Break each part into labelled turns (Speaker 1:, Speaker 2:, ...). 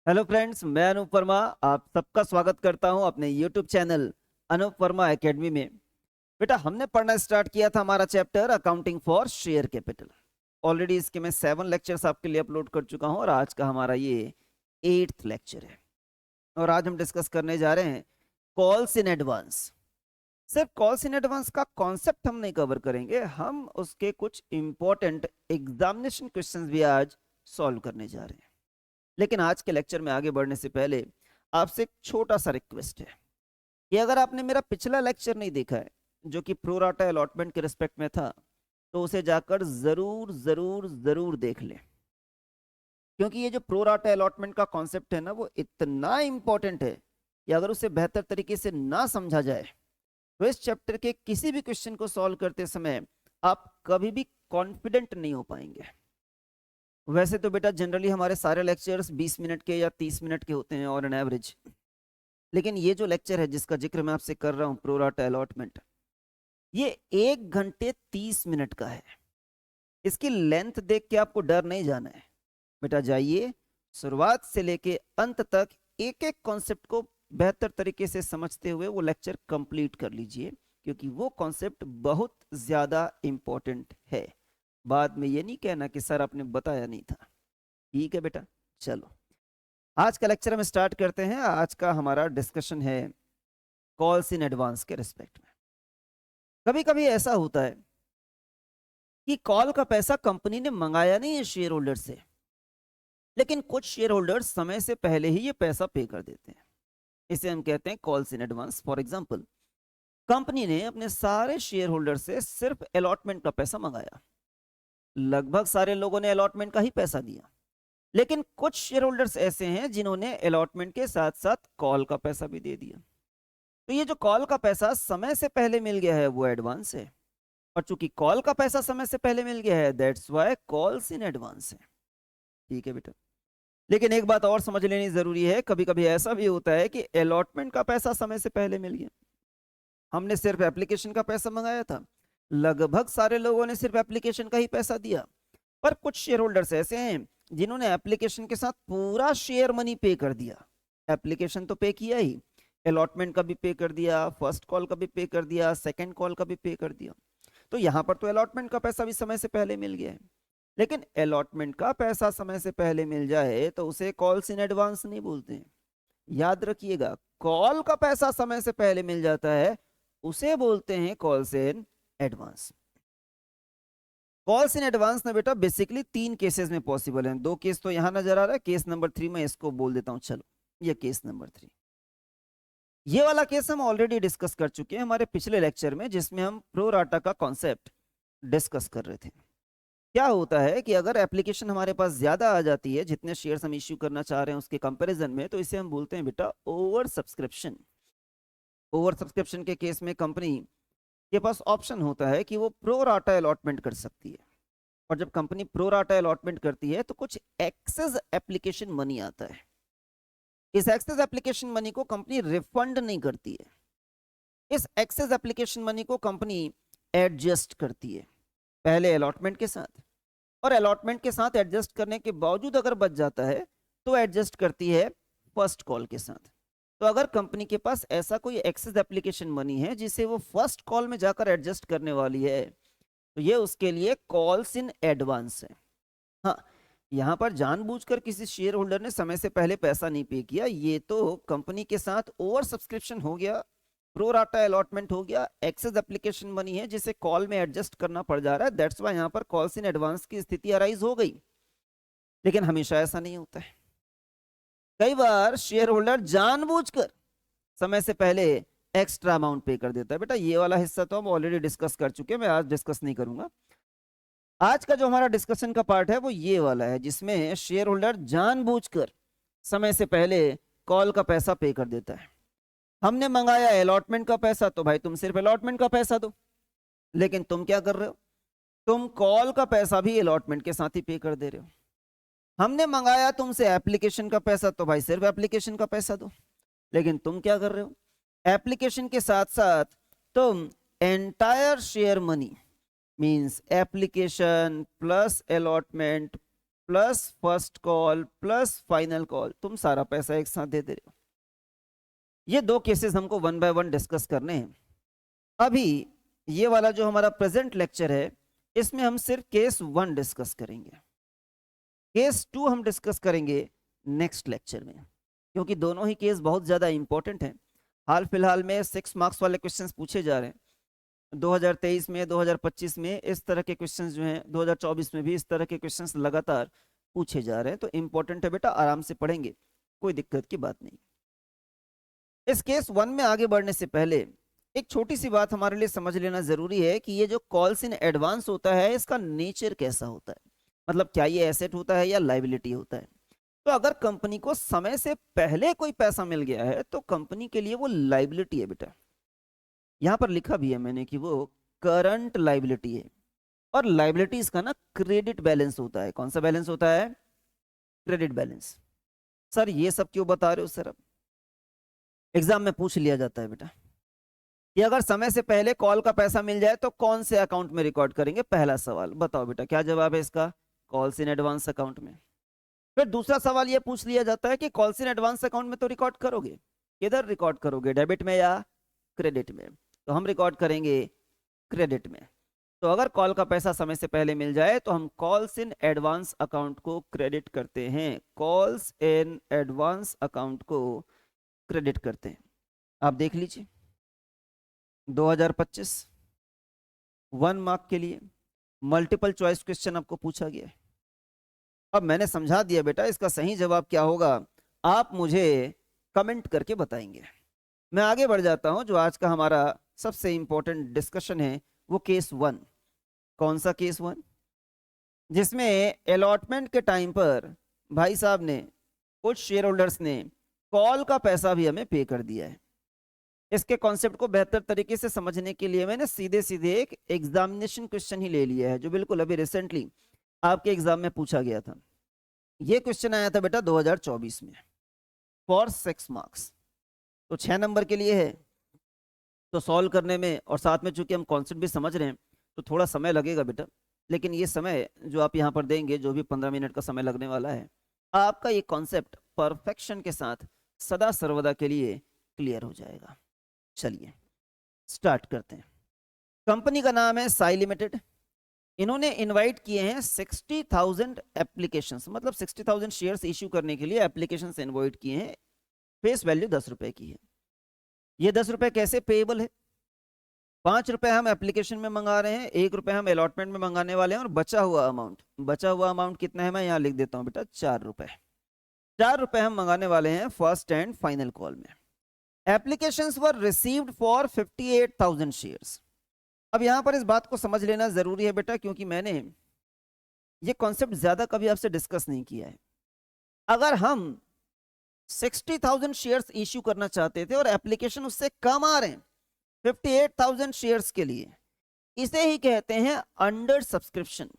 Speaker 1: Hello friends, मैं अनूप वर्मा आप सबका स्वागत करता हूं अपने YouTube channel Anoop Verma academy में। बेटा, हमने पढ़ना स्टार्ट किया था हमारा chapter accounting for share capital. Already इसके मैं 7 लेक्चर्स आपके लिए अपलोड कर चुका हूं और आज का हमारा ये 8th लेक्चर है। और आज हम डिस्कस करने जा रहे हैं कॉल्स इन एडवांस। सिर्फ कॉल्स इन एडवांस का कॉन्सेप्ट हम नहीं कवर करेंगे, हम उसके कुछ इंपॉर्टेंट एग्जामिनेशन क्वेश्चंस भी आज सॉल्व करने जा रहे हैं। लेकिन आज के लेक्चर में आगे बढ़ने से पहले आपसे एक छोटा सा रिक्वेस्ट है कि अगर आपने मेरा पिछला लेक्चर नहीं देखा है जो कि प्रोराटा अलॉटमेंट के रिस्पेक्ट में था, तो उसे जाकर जरूर जरूर जरूर देख लें, क्योंकि ये जो प्रोराटा अलॉटमेंट का कॉन्सेप्ट है ना, वो इतना इंपॉर्टेंट है कि अगर उसे बेहतर तरीके से ना समझा जाए तो इस चैप्टर के किसी भी क्वेश्चन को सॉल्व करते समय आप कभी भी कॉन्फिडेंट नहीं हो पाएंगे। वैसे तो बेटा जनरली हमारे सारे लेक्चर्स 20 मिनट के या 30 मिनट के होते हैं और एन एवरेज, लेकिन ये जो लेक्चर है जिसका जिक्र मैं आपसे कर रहा हूँ प्रोराटा अलॉटमेंट, ये 1 घंटे 30 मिनट का है। इसकी लेंथ देख के आपको डर नहीं जाना है। बेटा जाइए, शुरुआत से लेके अंत तक एक एक कॉन्सेप्ट को बेहतर तरीके से समझते हुए वो लेक्चर कंप्लीट कर लीजिए, क्योंकि वो कॉन्सेप्ट बहुत ज्यादा इंपॉर्टेंट है। बाद में ये नहीं कहना कि सर आपने बताया नहीं था। ठीक है बेटा, चलो आज का लेक्चर हम स्टार्ट करते हैं। आज का हमारा डिस्कशन है कॉल्स इन एडवांस के रिस्पेक्ट में। कभी कभी ऐसा होता है कि कॉल का पैसा कंपनी ने मंगाया नहीं है शेयर होल्डर से, लेकिन कुछ शेयर होल्डर्स समय से पहले ही ये पैसा पे कर देते हैं। इसे हम कहते हैं calls in advance. For example, company ने अपने सारे शेयर होल्डर से सिर्फ अलॉटमेंट का पैसा मंगाया। लगभग सारे लोगों ने अलॉटमेंट का ही पैसा दिया, लेकिन कुछ शेयर होल्डर्स ऐसे हैं जिन्होंने अलॉटमेंट के साथ साथ कॉल का पैसा भी दे दिया। तो ये जो कॉल का पैसा समय से पहले मिल गया है वो एडवांस है, और चूंकि कॉल का पैसा समय से पहले मिल गया है, that's why calls in advance है। ठीक है बेटा, लेकिन एक बात और समझ लेनी जरूरी है। कभी कभी ऐसा भी होता है कि अलॉटमेंट का पैसा समय से पहले मिल गया, हमने सिर्फ एप्लीकेशन का पैसा मंगाया था, लगभग सारे लोगों ने सिर्फ एप्लीकेशन का ही पैसा दिया। पर कुछ शेयर होल्डर्स ऐसे हैं जिन्होंने एप्लीकेशन के साथ पूरा शेयर मनी पे कर दिया। एप्लीकेशन तो पे किया ही, अलॉटमेंट का भी पे कर दिया, फर्स्ट कॉल का भी पे कर दिया, सेकंड कॉल का भी पे कर दिया। तो यहां पर तो अलॉटमेंट का पैसा भी समय से पहले मिल गया है। लेकिन अलॉटमेंट का पैसा समय से पहले मिल जाए तो उसे कॉल्स इन एडवांस नहीं बोलते हैं। याद रखिएगा, कॉल का पैसा समय से पहले मिल जाता है उसे बोलते हैं calls in advance. Calls in advance ना बेटा बेसिकली 3 केसेस में पॉसिबल है। 2 केस तो यहां नजर आ रहा है, केस नंबर 3 में इसको बोल देता हूं। चलो, ये केस नंबर 3, ये वाला केस हम ऑलरेडी डिस्कस कर चुके हैं हमारे पिछले लेक्चर में, जिसमें हम प्रो राटा का कॉन्सेप्ट डिस्कस कर रहे थे। क्या होता है कि अगर एप्लीकेशन हमारे पास ज्यादा आ जाती है, जितने शेयर्स हम इश्यू करना चाह रहे हैं उसके कंपैरिजन में, तो इसे हम बोलते हैं बेटा ओवर सब्सक्रिप्शन। ओवर सब्सक्रिप्शन के केस में कंपनी के पास ऑप्शन होता है कि वो प्रो राटा अलॉटमेंट कर सकती है, और जब कंपनी प्रो राटा अलॉटमेंट करती है तो कुछ एक्सेस एप्लीकेशन मनी आता है। इस एक्सेस एप्लीकेशन मनी को कंपनी रिफंड नहीं करती है, इस एक्सेस एप्लीकेशन मनी को कंपनी एडजस्ट करती है, पहले अलॉटमेंट के साथ, और अलॉटमेंट के साथ एडजस्ट करने के बावजूद अगर बच जाता है तो एडजस्ट करती है फर्स्ट कॉल के साथ। तो अगर कंपनी के पास ऐसा कोई एक्सेस एप्लीकेशन मनी है जिसे वो फर्स्ट कॉल में जाकर एडजस्ट करने वाली है, तो ये उसके लिए कॉल्स इन एडवांस है। हाँ, यहाँ पर जानबूझकर किसी शेयर होल्डर ने समय से पहले पैसा नहीं पे किया, ये तो कंपनी के साथ ओवर सब्सक्रिप्शन हो गया, प्रो राटा अलॉटमेंट हो गया, एक्सेस एप्लीकेशन मनी है जिसे कॉल में एडजस्ट करना पड़ जा रहा है। दैट्स वाई यहाँ पर कॉल्स इन एडवांस की स्थिति अराइज हो गई। लेकिन हमेशा ऐसा नहीं होता है। कई बार शेयर होल्डर जानबूझकर समय से पहले एक्स्ट्रा अमाउंट पे कर देता है। बेटा ये वाला हिस्सा तो हम ऑलरेडी डिस्कस कर चुके हैं, मैं आज डिस्कस नहीं करूंगा। आज का जो हमारा डिस्कशन का पार्ट है वो ये वाला है, जिसमें शेयर होल्डर जानबूझकर समय से पहले कॉल का पैसा पे कर देता है। हमने मंगाया अलॉटमेंट का पैसा, तो भाई तुम सिर्फ अलॉटमेंट का पैसा दो, लेकिन तुम क्या कर रहे हो, तुम कॉल का पैसा भी अलॉटमेंट के साथ ही पे कर दे रहे हो। हमने मंगाया तुमसे एप्लीकेशन का पैसा, तो भाई सिर्फ एप्लीकेशन का पैसा दो, लेकिन तुम क्या कर रहे हो, एप्लीकेशन के साथ साथ तुम entire share money means application plus allotment plus first call plus final call, तुम सारा पैसा एक साथ दे दे रहे हो। ये दो केसेस हमको वन बाय वन डिस्कस करने हैं। अभी ये वाला जो हमारा प्रेजेंट लेक्चर है, इसमें हम सिर्फ केस 1 डिस्कस करेंगे। केस 2 हम डिस्कस करेंगे नेक्स्ट लेक्चर में, क्योंकि दोनों ही केस बहुत ज़्यादा इंपॉर्टेंट हैं। हाल फिलहाल में 6 मार्क्स वाले क्वेश्चंस पूछे जा रहे हैं। 2023 में, 2025 में इस तरह के क्वेश्चंस जो हैं, 2024 में भी इस तरह के क्वेश्चंस लगातार पूछे जा रहे हैं। तो इंपॉर्टेंट है बेटा, आराम से पढ़ेंगे, कोई दिक्कत की बात नहीं। इस केस 1 में आगे बढ़ने से पहले एक छोटी सी बात हमारे लिए समझ लेना जरूरी है कि ये जो कॉल्स इन एडवांस होता है, इसका नेचर कैसा होता है, मतलब क्या ये एसेट होता है या लायबिलिटी होता है। तो अगर कंपनी को समय से पहले कोई पैसा मिल गया है तो कंपनी के लिए वो लायबिलिटी है बेटा। यहां पर लिखा भी है मैंने कि वो करंट लायबिलिटी है। और लायबिलिटीज का ना क्रेडिट बैलेंस होता है। कौन सा बैलेंस होता है? Credit balance. सर ये सब क्यों बता रहे हो सर? अब एग्जाम में पूछ लिया जाता है बेटा कि अगर समय से पहले कॉल का पैसा मिल जाए तो कौन से अकाउंट में रिकॉर्ड करेंगे। पहला सवाल बताओ बेटा, क्या जवाब है इसका? कॉल्स इन एडवांस अकाउंट में। फिर दूसरा सवाल ये पूछ लिया जाता है कि कॉल्स इन एडवांस अकाउंट में तो रिकॉर्ड करोगे, किधर रिकॉर्ड करोगे, डेबिट में या क्रेडिट में? तो हम रिकॉर्ड करेंगे क्रेडिट में। तो अगर कॉल का पैसा समय से पहले मिल जाए तो हम कॉल्स इन एडवांस अकाउंट को क्रेडिट करते हैं। कॉल्स इन एडवांस अकाउंट को क्रेडिट करते हैं। आप देख लीजिए 2025 1 मार्क के लिए मल्टीपल चॉइस क्वेश्चन आपको पूछा गया है। अब मैंने समझा दिया बेटा, इसका सही जवाब क्या होगा आप मुझे कमेंट करके बताएंगे। मैं आगे बढ़ जाता हूं। जो आज का हमारा सबसे इंपॉर्टेंट डिस्कशन है वो केस 1। कौन सा केस 1? जिसमें अलॉटमेंट के टाइम पर भाई साहब ने, कुछ शेयर होल्डर्स ने कॉल का पैसा भी हमें पे कर दिया है। इसके कॉन्सेप्ट को बेहतर तरीके से समझने के लिए मैंने सीधे सीधे एक एग्जामिनेशन क्वेश्चन ही ले लिया है, जो बिल्कुल अभी रिसेंटली आपके एग्जाम में पूछा गया था। ये क्वेश्चन आया था बेटा 2024 में फॉर 6 मार्क्स। तो 6 नंबर के लिए है, तो सॉल्व करने में और साथ में चूंकि हम कॉन्सेप्ट भी समझ रहे हैं तो थोड़ा समय लगेगा बेटा। लेकिन ये समय जो आप यहाँ पर देंगे, जो भी 15 मिनट का समय लगने वाला है, आपका ये कॉन्सेप्ट परफेक्शन के साथ सदा सर्वदा के लिए क्लियर हो जाएगा। चलिए स्टार्ट करते हैं। कंपनी का नाम है साई लिमिटेड। इन्होंने इनवाइट किए हैं 60,000 एप्लीकेशंस, मतलब 60,000 शेयर्स इश्यू करने के लिए एप्लीकेशंस इनवाइट किए हैं। फेस वैल्यू 10 रुपए की है। ये 10 रुपए कैसे पेएबल है? 5 रुपए हम एप्लीकेशन में मंगा रहे हैं, 1 रुपए हम अलॉटमेंट में मंगाने वाले हैं, और बचा हुआ अमाउंट कितना है मैं यहाँ लिख देता हूँ बेटा, 4 रुपए। 4 रुपए हम मंगाने वाले हैं फर्स्ट एंड फाइनल कॉल में। Applications were received for 58,000 shares. अब यहां पर इस बात को समझ लेना जरूरी है बेटा, क्योंकि मैंने ये कॉन्सेप्ट ज्यादा कभी आपसे डिस्कस नहीं किया है। अगर हम 60,000 शेयर्स इश्यू करना चाहते थे और एप्लीकेशन उससे कम आ रहे हैं 58,000 शेयर्स के लिए, इसे ही कहते हैं अंडर सब्सक्रिप्शन।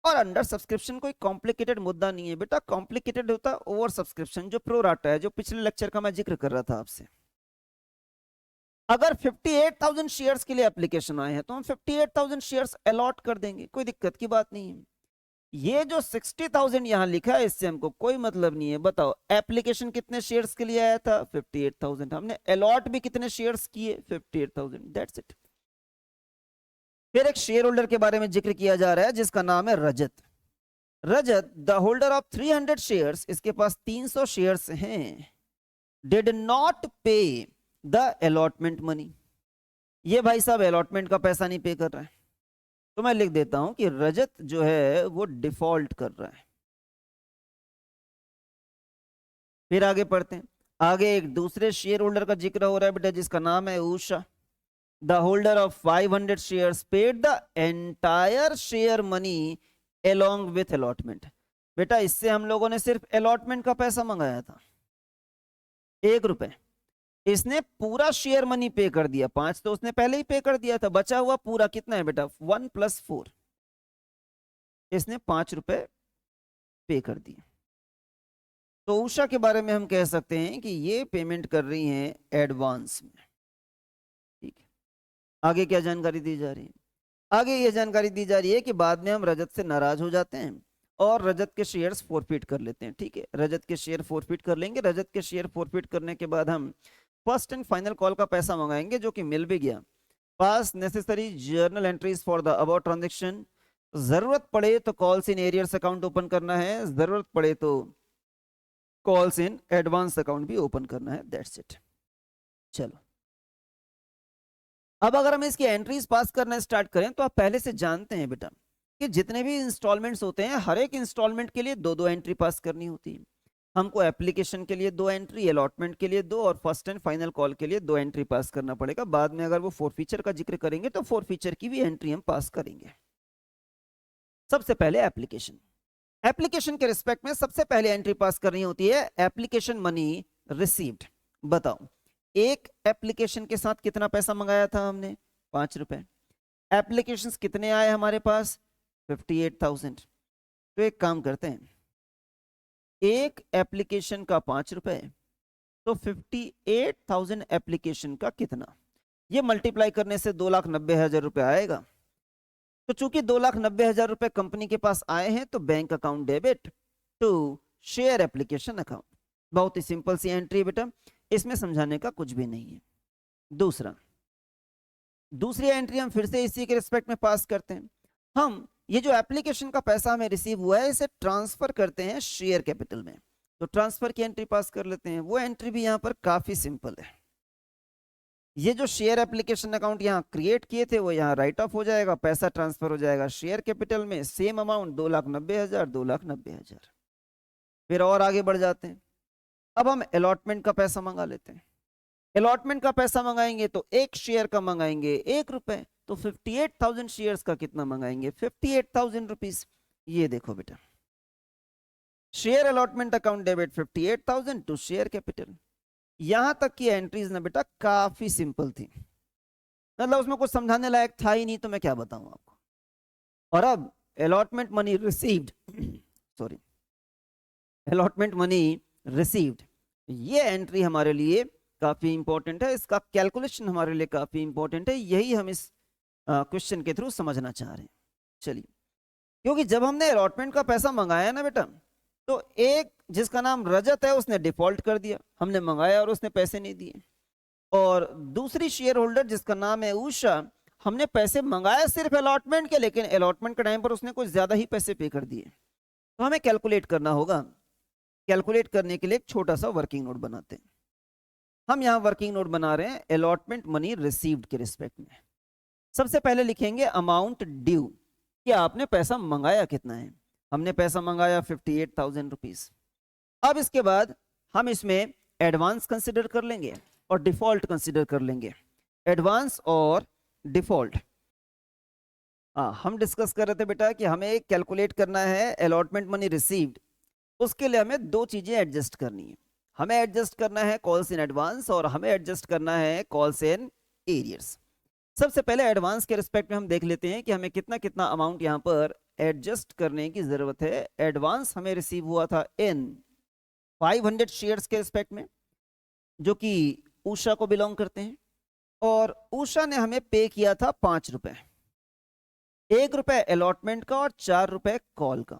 Speaker 1: और अंडर सब्सक्रिप्शन कोई कॉम्प्लिकेटेड मुद्दा नहीं है बेटा, कॉम्प्लिकेटेड होता है ओवर सब्सक्रिप्शन, जो प्रो राटा है, जो पिछले लेक्चर का मैं जिक्र कर रहा था आपसे। अगर 58,000 शेयर्स के लिए एप्लीकेशन आए हैं तो हम 58,000 शेयर्स अलॉट कर देंगे, कोई दिक्कत की बात नहीं है। ये जो 60,000 यहां लिखा है इससे हमको कोई मतलब नहीं है। बताओ एप्लीकेशन कितने शेयर्स के लिए आया था? 58,000। हमने अलॉट भी कितने शेयर्स किए? 58,000। That's it. फिर एक शेयर होल्डर के बारे में जिक्र किया जा रहा है जिसका नाम है रजत। रजत द होल्डर ऑफ 300 शेयर्स, इसके पास 300 शेयर्स हैं, डिड नॉट पे द अलॉटमेंट मनी। ये भाई साहब अलॉटमेंट का पैसा नहीं पे कर रहा है, तो मैं लिख देता हूं कि रजत जो है वो डिफॉल्ट कर रहा है। फिर आगे पढ़ते हैं। आगे एक दूसरे शेयर होल्डर का जिक्र हो रहा है बेटा जिसका नाम है Usha. The holder of 500 shares paid the entire share money along with allotment. बेटा इससे हम लोगों ने सिर्फ अलॉटमेंट का पैसा मंगाया था 1 रुपए, इसने पूरा शेयर मनी पे कर दिया। 5 तो उसने पहले ही पे कर दिया था, बचा हुआ पूरा कितना है बेटा? 1 + 4। इसने 5 रुपए पे कर दिए। तो उषा के बारे में हम कह सकते हैं कि ये पेमेंट कर रही हैं एडवांस में। ठीक है, आगे क्या जानकारी दी जा रही है? आगे ये जानकारी दी जा रही है कि बाद में हम रजत से नाराज हो जाते हैं और रजत के शेयर्स फोरफिट कर लेते हैं। ठीक है, रजत के शेयर फोरफिट कर लेंगे। रजत के शेयर फोरफिट करने के बाद हम फर्स्ट एंड फाइनल कॉल का पैसा मंगाएंगे, जो कि मिल भी गया। पास necessary journal entries for the about transaction. जरूरत पड़े तो calls in arrears account open करना है, जरूरत पड़े तो कॉल्स इन एडवांस अकाउंट भी ओपन करना है। That's it. चलो, अब अगर हम इसकी एंट्रीज पास करना स्टार्ट करें तो आप पहले से जानते हैं बेटा कि जितने भी इंस्टॉलमेंट्स होते हैं, हर एक इंस्टॉलमेंट के लिए दो दो एंट्री पास करनी होती है। हमको एप्लीकेशन के लिए दो एंट्री, अलॉटमेंट के लिए दो, और फर्स्ट एंड फाइनल कॉल के लिए दो एंट्री पास करना पड़ेगा। बाद में अगर वो फोर फीचर का जिक्र करेंगे तो फोर फीचर की भी एंट्री हम पास करेंगे। सबसे पहले एप्लीकेशन। एप्लीकेशन के रिस्पेक्ट में सबसे पहले एंट्री पास करनी होती है एप्लीकेशन मनी रिसीव्ड। बताओ, एक एप्लीकेशन के साथ कितना पैसा मंगाया था हमने? 5 रुपए। एप्लीकेशंस कितने आए हमारे पास? 58,000। तो एक काम करते हैं, एक एप्लीकेशन का 5 रुपए, तो 58,000 एप्लीकेशन का कितना? ये मल्टीप्लाई करने से 2,90,000 रुपए आएगा। तो चूंकि 2,90,000 रुपए कंपनी के पास आए हैं, तो bank account debit to share application account. बहुत ही सिंपल सी एंट्री है बेटा, इसमें समझाने का कुछ भी नहीं है। दूसरी एंट्री हम फिर से इसी के रिस्पेक्ट में पास करते हैं। हम ये जो एप्लीकेशन का पैसा हमें रिसीव हुआ है, इसे ट्रांसफर करते हैं शेयर कैपिटल में। तो ट्रांसफर की एंट्री पास कर लेते हैं। वो एंट्री भी यहां पर काफी सिंपल है। ये जो शेयर एप्लीकेशन अकाउंट यहाँ क्रिएट किए थे, वो यहाँ राइट ऑफ हो जाएगा, पैसा ट्रांसफर हो जाएगा शेयर कैपिटल में। Same amount 2,90,000, 2,90,000। फिर और आगे बढ़ जाते हैं। अब हम अलॉटमेंट का पैसा मंगा लेते हैं। अलॉटमेंट का पैसा मंगाएंगे तो एक शेयर का मंगाएंगे 1 रुपए, तो 58,000 शेयर्स का कितना मंगाएंगे? 58,000 रुपीज। ये देखो बेटा, share allotment account debit 58,000 to share capital. यहां तक की एंट्रीज ना बेटा काफी सिंपल थी, मतलब उसमें कुछ समझाने लायक था ही नहीं, तो मैं क्या बताऊं आपको। और अब allotment money received sorry allotment money received, ये एंट्री हमारे लिए काफी इंपॉर्टेंट है। इसका कैलकुलेशन हमारे लिए काफी इंपॉर्टेंट है। यही हम इस क्वेश्चन के थ्रू समझना चाह रहे हैं। चलिए, क्योंकि जब हमने अलॉटमेंट का पैसा मंगाया ना बेटा, तो एक जिसका नाम रजत है उसने डिफॉल्ट कर दिया, हमने मंगाया और उसने पैसे नहीं दिए। और दूसरी शेयर होल्डर जिसका नाम है उषा, हमने पैसे मंगाया सिर्फ अलॉटमेंट के, लेकिन अलॉटमेंट के टाइम पर उसने कुछ ज्यादा ही पैसे पे कर दिए। तो हमें कैलकुलेट करना होगा। कैलकुलेट करने के लिए एक छोटा सा वर्किंग नोट बनाते हैं। हम यहाँ वर्किंग नोट बना रहे हैं अलॉटमेंट मनी रिसीव्ड के रिस्पेक्ट में। सबसे पहले लिखेंगे अमाउंट ड्यू, कि आपने पैसा मंगाया कितना है। हमने पैसा मंगाया 58,000 रुपीज। अब इसके बाद हम इसमें एडवांस कंसिडर कर लेंगे और डिफॉल्ट कंसिडर कर लेंगे। एडवांस और डिफॉल्ट हम डिस्कस कर रहे थे बेटा कि हमें कैलकुलेट करना है अलॉटमेंट मनी रिसीव्ड। उसके लिए हमें दो चीजें एडजस्ट करनी है। हमें एडजस्ट करना है कॉल्स इन एडवांस, और हमें एडजस्ट करना है कॉल्स इन एरियर्स। सबसे पहले एडवांस के रिस्पेक्ट में हम देख लेते हैं कि हमें कितना कितना अमाउंट यहाँ पर एडजस्ट करने की जरूरत है। एडवांस हमें रिसीव हुआ था इन 500 शेयर्स के रिस्पेक्ट में, जो कि उषा को बिलोंग करते हैं, और उषा ने हमें पे किया था 5 रुपए। 1 रुपए अलॉटमेंट का और 4 रुपए कॉल का।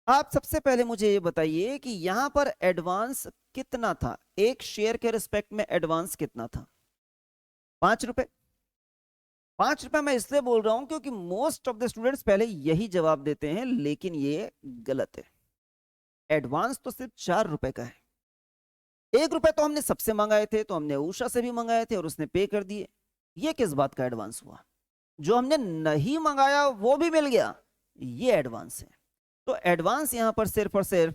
Speaker 1: आप सबसे पहले मुझे ये बताइए कि यहां पर एडवांस कितना था? एक शेयर के रिस्पेक्ट में एडवांस कितना था? 5 रुपए। 5 रुपए मैं इसलिए बोल रहा हूं क्योंकि मोस्ट ऑफ द स्टूडेंट्स पहले यही जवाब देते हैं, लेकिन ये गलत है। एडवांस तो सिर्फ 4 रुपए का है। 1 रुपए तो हमने सबसे मंगाए थे, तो हमने उषा से भी मंगाए थे और उसने पे कर दिए। ये किस बात का एडवांस हुआ? जो हमने नहीं मंगाया वो भी मिल गया, ये एडवांस है। तो एडवांस यहां पर सिर्फ और सिर्फ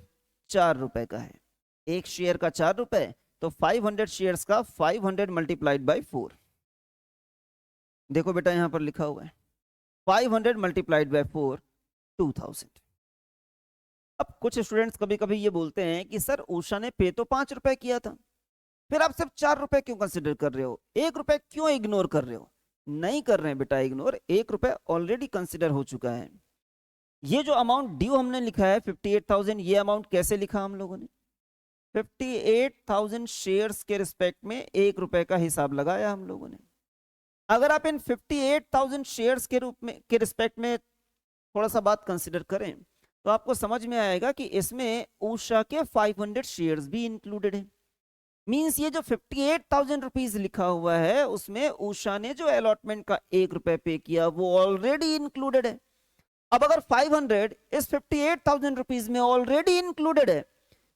Speaker 1: 4 रुपए का है। एक शेयर का 4 रुपए, तो 500 शेयर्स का 500 मल्टीप्लाइड बाई 4। देखो बेटा यहां पर लिखा हुआ है 500 मल्टीप्लाइड बाई 4, 2000। अब कुछ स्टूडेंट्स कभी कभी ये बोलते हैं कि सर उषा ने पे तो 5 रुपए किया था, फिर आप सिर्फ 4 रुपए क्यों कंसिडर कर रहे हो? 1 रुपए क्यों इग्नोर कर रहे हो? नहीं कर रहे हैं बेटा इग्नोर, 1 रुपए ऑलरेडी कंसिडर हो चुका है। ये जो अमाउंट ड्यू हमने लिखा है 58,000, ये अमाउंट कैसे लिखा हम लोगों ने? 58,000 शेयर्स के रिस्पेक्ट में 1 रुपए का हिसाब लगाया हम लोगों ने। अगर आप इन 58,000 शेयर्स के रूप में के रिस्पेक्ट में थोड़ा सा बात कंसिडर करें, तो आपको समझ में आएगा कि इसमें उषा के 500 शेयर्स भी इंक्लूडेड है। मींस ये जो 58,000 रुपीज लिखा हुआ है उसमें उषा ने जो अलॉटमेंट का 1 रुपए पे किया वो ऑलरेडी इंक्लूडेड है। अब अगर 500 इस 58,000 रुपीज में ऑलरेडी इंक्लूडेड है,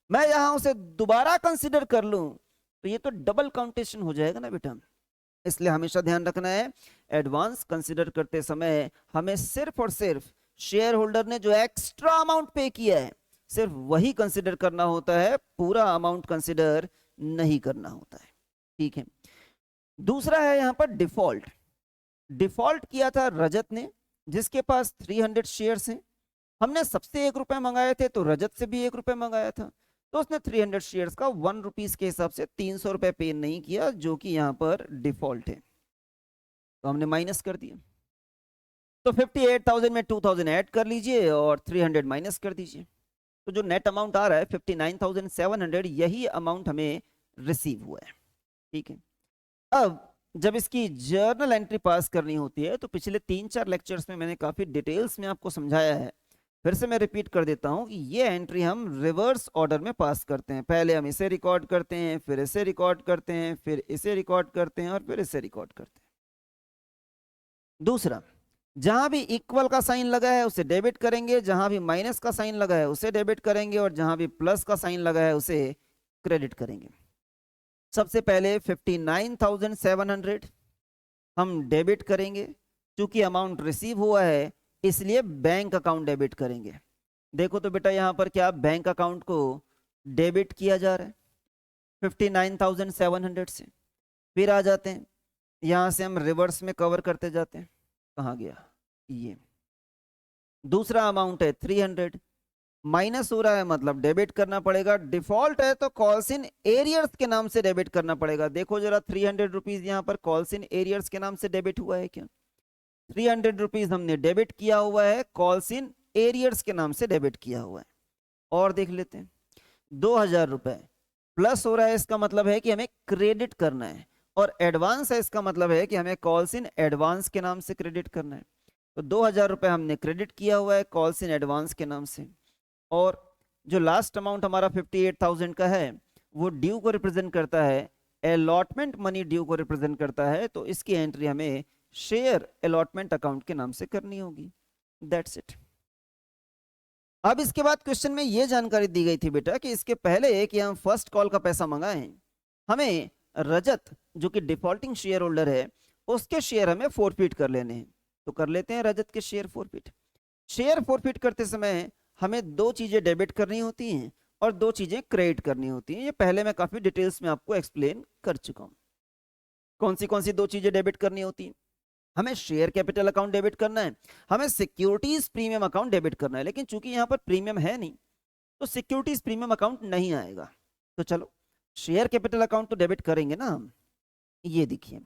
Speaker 1: मैं यहां उसे दोबारा कंसिडर कर लूं तो ये तो डबल काउंटेशन हो जाएगा ना बेटा। इसलिए हमेशा ध्यान रखना है, एडवांस कंसिडर करते समय हमें सिर्फ और सिर्फ शेयर होल्डर ने जो एक्स्ट्रा अमाउंट पे किया है सिर्फ वही कंसिडर करना होता है, पूरा अमाउंट कंसिडर नहीं करना होता है। ठीक है। दूसरा है यहां पर डिफॉल्ट। डिफॉल्ट किया था रजत ने, जिसके पास 300 शेयर्स हैं। हमने सबसे 1 रुपए मंगाए थे तो रजत से भी 1 रुपए मंगाया था, तो उसने 300 शेयर्स का 1 रुपीज के हिसाब से 300 रुपए पे नहीं किया, जो कि यहां पर डिफॉल्ट है, तो हमने माइनस कर दिया। तो 58,000 में 2,000 ऐड कर लीजिए और 300 माइनस कर दीजिए, तो जो नेट अमाउंट आ रहा है 59,700, यही अमाउंट हमें रिसीव हुआ है। ठीक है। अब जब इसकी जर्नल एंट्री पास करनी होती है तो पिछले 3-4 लेक्चर्स में मैंने काफी डिटेल्स में आपको समझाया है, फिर से मैं रिपीट कर देता हूं कि ये एंट्री हम रिवर्स ऑर्डर में पास करते हैं। पहले हम इसे रिकॉर्ड करते हैं, फिर इसे रिकॉर्ड करते हैं, फिर इसे रिकॉर्ड करते हैं और फिर इसे रिकॉर्ड करते हैं। दूसरा, जहां भी इक्वल का साइन लगा है उसे डेबिट करेंगे, जहां भी माइनस का साइन लगा है उसे डेबिट करेंगे और जहां भी प्लस का साइन लगा है उसे क्रेडिट करेंगे। सबसे पहले 59,700 हम डेबिट करेंगे, क्योंकि अमाउंट रिसीव हुआ है इसलिए बैंक अकाउंट डेबिट करेंगे। देखो तो बेटा यहां पर क्या बैंक अकाउंट को डेबिट किया जा रहा है 59,700 से। फिर आ जाते हैं, यहां से हम रिवर्स में कवर करते जाते हैं। कहाँ गया ये? दूसरा अमाउंट है 300, माइनस हो रहा है मतलब डेबिट करना पड़ेगा। डिफॉल्ट है तो कॉल्स इन एरियर्स के नाम से डेबिट करना पड़ेगा। देखो जरा 300 रुपीज यहाँ पर कॉल्स इन एरियर्स के नाम से डेबिट हुआ है क्या? 300 रुपीज हमने डेबिट किया हुआ है, कॉल्स इन एरियर्स के नाम से डेबिट किया हुआ है। और देख लेते हैं, 2,000 रुपए प्लस हो रहा है, इसका मतलब है कि हमें क्रेडिट करना है, और एडवांस है इसका मतलब है कि हमें कॉल्स इन एडवांस के नाम से क्रेडिट करना है। तो 2,000 रुपए हमने क्रेडिट किया हुआ है कॉल्स इन एडवांस के नाम से। और जो लास्ट अमाउंट हमारा 58,000 का है वो ड्यू को रिप्रेजेंट करता है, अलॉटमेंट मनी ड्यू को रिप्रेजेंट करता है, तो इसकी एंट्री हमें शेयर अलॉटमेंट अकाउंट के नाम से करनी होगी। That's it. अब इसके बाद क्वेश्चन में ये जानकारी दी गई थी बेटा कि इसके पहले कि हम फर्स्ट कॉल का पैसा मंगाएं, हमें रजत जो कि डिफॉल्टिंग शेयर होल्डर है उसके शेयर हमें फोरफिट कर लेने हैं। तो कर लेते हैं रजत के शेयर फोरफिट। शेयर फोरफिट करते समय हमें 2 चीजें डेबिट करनी होती हैं और 2 चीजें क्रेडिट करनी होती हैं। ये पहले मैं काफी डिटेल्स में आपको एक्सप्लेन कर चुका हूं। कौन सी 2 चीजें डेबिट करनी होती हैं? हमें शेयर कैपिटल अकाउंट डेबिट करना है, हमें सिक्योरिटीज प्रीमियम अकाउंट डेबिट करना है। लेकिन चूंकि यहां पर प्रीमियम है नहीं तो सिक्योरिटीज प्रीमियम अकाउंट नहीं आएगा। तो चलो शेयर कैपिटल अकाउंट तो डेबिट करेंगे ना हम। ये देखिए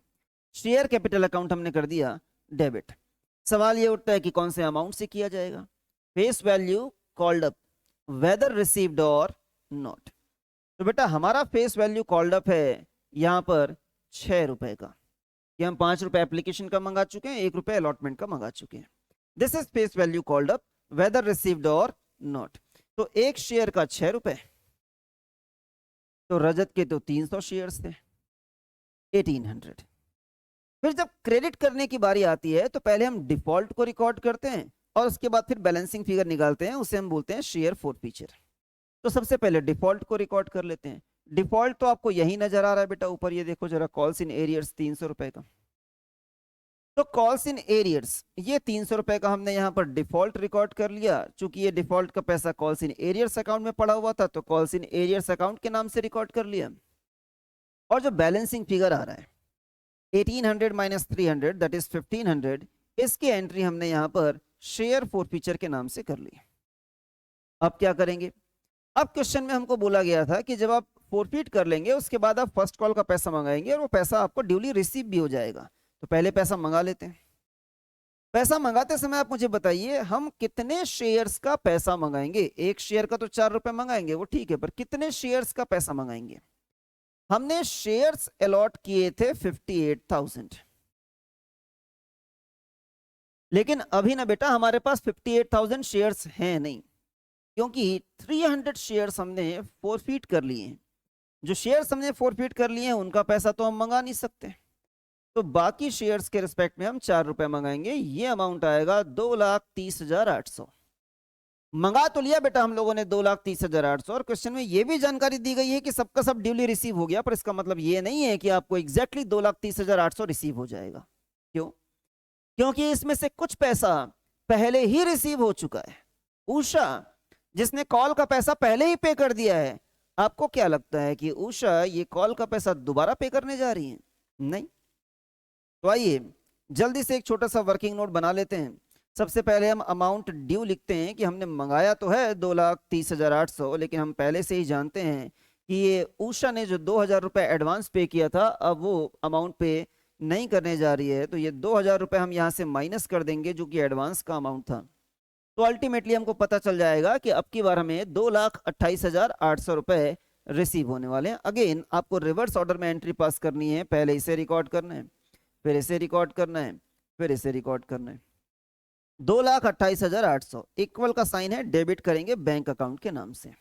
Speaker 1: शेयर कैपिटल अकाउंट हमने कर दिया डेबिट। सवाल ये उठता है कि कौन से अमाउंट से किया जाएगा? Face value called up whether received और नॉट। तो बेटा हमारा फेस वैल्यू कॉल्ड अप है यहां पर 6 रुपए का, कि हम 5 रुपए एप्लीकेशन का मंगा चुके हैं, 1 रुपए अलॉटमेंट का मंगा चुके हैं। This is face value called up whether received और नॉट। तो एक शेयर का 6 रुपए, तो रजत के तो 300 शेयर्स थे 1800। फिर जब क्रेडिट करने की बारी आती है तो पहले हम डिफॉल्ट को रिकॉर्ड करते हैं और उसके बाद फिर बैलेंसिंग फिगर निकालते हैं, उसे हम बोलते हैं शेयर फोरफीचर। तो सबसे पहले डिफॉल्ट को रिकॉर्ड कर लेते हैं। डिफॉल्ट तो आपको यही नजर आ रहा है बेटा ऊपर, ये देखो जरा, कॉल्स इन एरियर्स 300 रुपए का। तो कॉल्स इन एरियर्स ये 300 रुपए का हमने यहाँ पर डिफॉल्ट रिकॉर्ड कर लिया। चूंकि ये डिफॉल्ट का पैसा कॉल्स इन एरियर्स अकाउंट में पड़ा हुआ था तो कॉल्स इन एरियर्स अकाउंट के नाम से रिकॉर्ड कर लिया। और जो बैलेंसिंग फिगर आ रहा है 1800 माइनस 300 दैट इज 1500, इसकी एंट्री हमने यहाँ पर शेयर फोरफीचर के नाम से कर ली। अब क्या करेंगे? अब क्वेश्चन में हमको बोला गया था कि जब आप फोरफीट कर लेंगे उसके बाद आप फर्स्ट कॉल का पैसा मंगाएंगे और वो पैसा आपको ड्यूली रिसीव भी हो जाएगा। तो पहले पैसा मंगा लेते हैं। पैसा मंगाते समय आप मुझे बताइए हम कितने शेयर्स का पैसा मंगाएंगे? एक शेयर का तो 4 रुपए मंगाएंगे, वो ठीक है, पर कितने शेयर्स का पैसा मंगाएंगे? हमने शेयर्स अलॉट किए थे 58,000, लेकिन अभी ना बेटा हमारे पास 58,000 शेयर्स हैं नहीं। क्योंकि 300 शेयर्स हमने फोरफीट कर लिए हैं। जो शेयर्स हमने फोरफीट कर लिए हैं उनका पैसा तो हम मंगा नहीं सकते, तो बाकी शेयर्स के रिस्पेक्ट में हम 4 रुपए मंगाएंगे। ये अमाउंट आएगा 2,30,800। मंगा तो लिया बेटा हम लोगों ने 2,30,800, और क्वेश्चन में ये भी जानकारी दी गई है कि सबका सब ड्यूली रिसीव हो गया, पर इसका मतलब ये नहीं है कि आपको एग्जैक्टली 2,30,800 रिसीव हो जाएगा। क्यों? क्योंकि इसमें से कुछ पैसा पहले ही रिसीव हो चुका है। उषा जिसने कॉल का पैसा पहले ही पे कर दिया है, आपको क्या लगता है कि उषा ये कॉल का पैसा दोबारा पे करने जा रही है? नहीं। तो आइए जल्दी से एक छोटा सा वर्किंग नोट बना लेते हैं। सबसे पहले हम अमाउंट ड्यू लिखते हैं कि हमने मंगाया तो है 2,30,800, लेकिन हम पहले से ही जानते हैं कि ये उषा ने जो 2,000 रुपए एडवांस पे किया था, अब वो अमाउंट पे नहीं करने जा रही है, तो ये 2,000 रुपए हम यहाँ से माइनस कर देंगे जो कि एडवांस का अमाउंट था। तो अल्टीमेटली हमको पता चल जाएगा कि अब की बार हमें 2,28,800 रुपए रिसीव होने वाले हैं। अगेन आपको रिवर्स ऑर्डर में एंट्री पास करनी है, पहले इसे रिकॉर्ड करना है, फिर इसे रिकॉर्ड करना है, फिर इसे रिकॉर्ड करना है। 2,28,800 इक्वल का साइन है, डेबिट करेंगे बैंक अकाउंट के नाम से।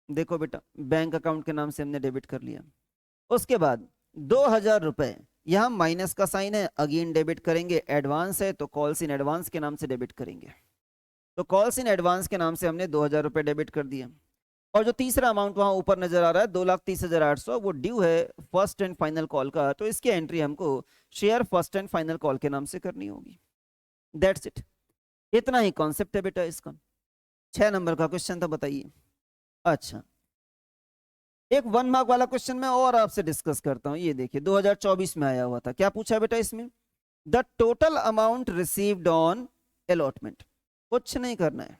Speaker 1: देखो बेटा बैंक अकाउंट के नाम से हमने डेबिट कर लिया। उसके बाद 2,000 रुपए, यहां माइनस का साइन है, अगेन डेबिट करेंगे। एडवांस है तो कॉल्स इन एडवांस के नाम से डेबिट करेंगे। तो कॉल्स इन एडवांस के नाम से हमने 2,000 रुपए डेबिट कर दिया। और जो तीसरा अमाउंट वहां ऊपर नजर आ रहा है 2,30,800, वो ड्यू है फर्स्ट एंड फाइनल कॉल का, तो इसकी एंट्री हमको share first and final call के नाम से करनी होगी। दैट्स इट, इतना ही कॉन्सेप्ट है बेटा इसका। 6 नंबर का क्वेश्चन था, बताइए। अच्छा, एक 1 मार्क वाला क्वेश्चन मैं और आपसे डिस्कस करता हूं। ये देखिए 2024 में आया हुआ था। क्या पूछा है बेटा इसमें? The total amount received on allotment. कुछ नहीं करना है,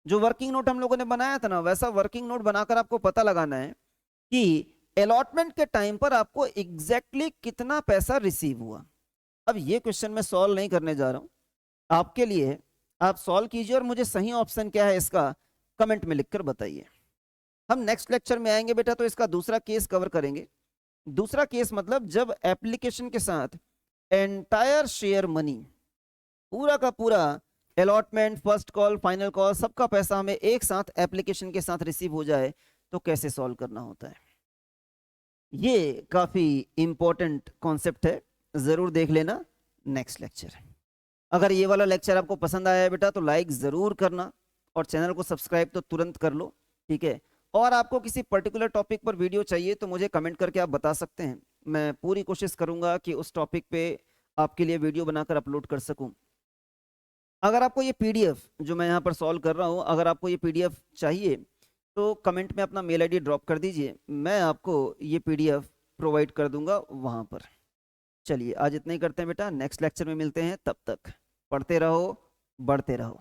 Speaker 1: जो वर्किंग नोट हम लोगों ने बनाया था ना, वैसा वर्किंग नोट बनाकर आपको पता लगाना है कि अलॉटमेंट के टाइम पर आपको एग्जैक्टली कितना पैसा रिसीव हुआ। अब ये क्वेश्चन मैं सॉल्व नहीं करने जा रहा हूं आपके लिए, आप सॉल्व कीजिए और मुझे सही ऑप्शन क्या है इसका कमेंट में लिखकर बताइए। हम नेक्स्ट लेक्चर में आएंगे बेटा तो इसका दूसरा केस कवर करेंगे। दूसरा केस मतलब जब एप्लीकेशन के साथ एंटायर शेयर मनी, पूरा का पूरा allotment, first call, final call, सबका पैसा हमें एक साथ एप्लीकेशन के साथ रिसीव हो जाए तो कैसे सॉल्व करना होता है। ये काफी इंपॉर्टेंट कॉन्सेप्ट है, जरूर देख लेना नेक्स्ट लेक्चर। अगर ये वाला लेक्चर आपको पसंद आया है बेटा तो लाइक जरूर करना, और चैनल को सब्सक्राइब तो तुरंत कर लो, ठीक है। और आपको किसी पर्टिकुलर टॉपिक पर वीडियो चाहिए तो मुझे कमेंट करके आप बता सकते हैं, मैं पूरी कोशिश करूंगा कि उस टॉपिक पे आपके लिए वीडियो बनाकर अपलोड कर सकूं। अगर आपको ये पीडीएफ जो मैं यहाँ पर सॉल्व कर रहा हूँ, अगर आपको ये पीडीएफ चाहिए तो कमेंट में अपना मेल आईडी ड्रॉप कर दीजिए, मैं आपको ये पीडीएफ प्रोवाइड कर दूंगा वहाँ पर। चलिए आज इतना ही करते हैं बेटा, नेक्स्ट लेक्चर में मिलते हैं, तब तक पढ़ते रहो, बढ़ते रहो।